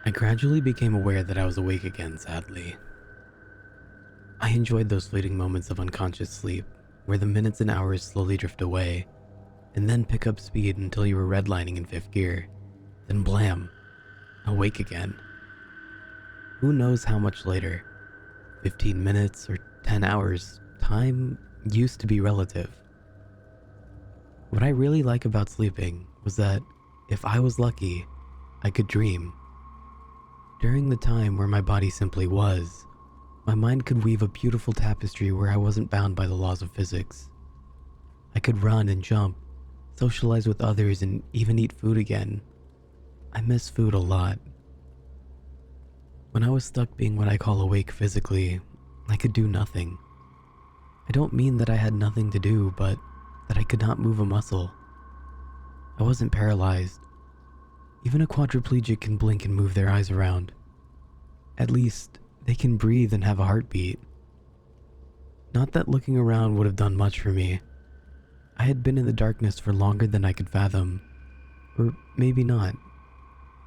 I gradually became aware that I was awake again, sadly. I enjoyed those fleeting moments of unconscious sleep, where the minutes and hours slowly drift away, and then pick up speed until you were redlining in fifth gear. Then blam, awake again. Who knows how much later? 15 minutes or 10 hours, time used to be relative. What I really like about sleeping was that if I was lucky, I could dream. During the time where my body simply was, my mind could weave a beautiful tapestry where I wasn't bound by the laws of physics. I could run and jump, socialize with others, and even eat food again. I miss food a lot. When I was stuck being what I call awake physically, I could do nothing. I don't mean that I had nothing to do, but that I could not move a muscle. I wasn't paralyzed. Even a quadriplegic can blink and move their eyes around. At least, they can breathe and have a heartbeat. Not that looking around would have done much for me. I had been in the darkness for longer than I could fathom. Or maybe not.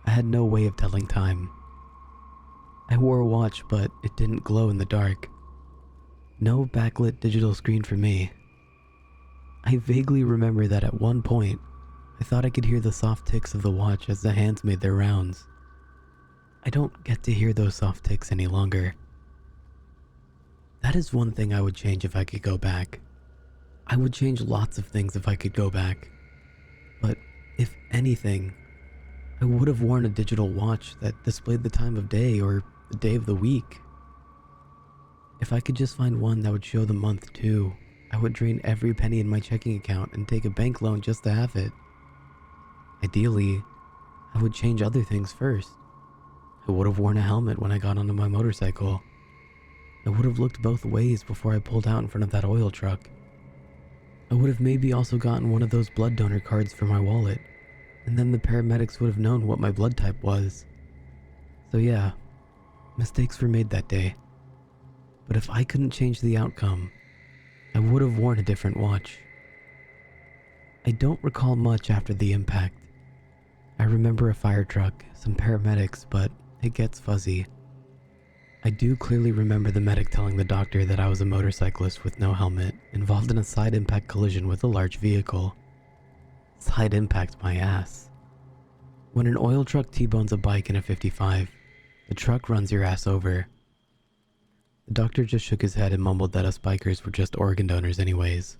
I had no way of telling time. I wore a watch, but it didn't glow in the dark. No backlit digital screen for me. I vaguely remember that at one point, I thought I could hear the soft ticks of the watch as the hands made their rounds. I don't get to hear those soft ticks any longer. That is one thing I would change if I could go back. I would change lots of things if I could go back. But if anything, I would have worn a digital watch that displayed the time of day or the day of the week. If I could just find one that would show the month too, I would drain every penny in my checking account and take a bank loan just to have it. Ideally, I would change other things first. I would have worn a helmet when I got onto my motorcycle. I would have looked both ways before I pulled out in front of that oil truck. I would have maybe also gotten one of those blood donor cards for my wallet, and then the paramedics would have known what my blood type was. So yeah, mistakes were made that day. But if I couldn't change the outcome, I would have worn a different watch. I don't recall much after the impact. I remember a fire truck, some paramedics, but it gets fuzzy. I do clearly remember the medic telling the doctor that I was a motorcyclist with no helmet, involved in a side impact collision with a large vehicle. Side impact my ass. When an oil truck T-bones a bike in a 55, the truck runs your ass over. The doctor just shook his head and mumbled that us bikers were just organ donors anyways.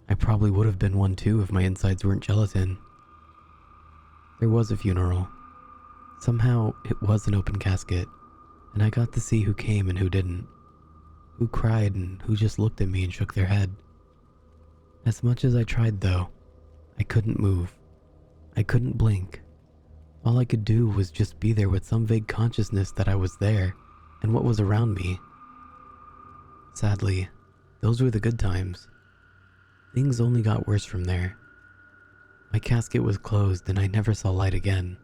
I probably would have been one too if my insides weren't gelatin. There was a funeral. Somehow, it was an open casket, and I got to see who came and who didn't. Who cried and who just looked at me and shook their head. As much as I tried though, I couldn't move. I couldn't blink. All I could do was just be there with some vague consciousness that I was there and what was around me. Sadly, those were the good times. Things only got worse from there. My casket was closed and I never saw light again.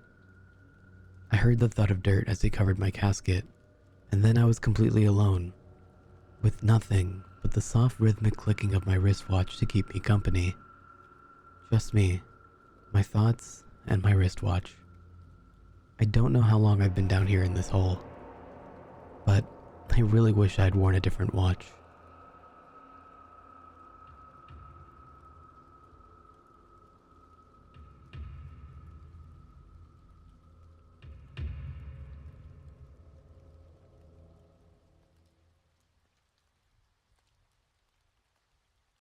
I heard the thud of dirt as they covered my casket, and then I was completely alone, with nothing but the soft rhythmic clicking of my wristwatch to keep me company. Just me, my thoughts, and my wristwatch. I don't know how long I've been down here in this hole, but I really wish I'd worn a different watch.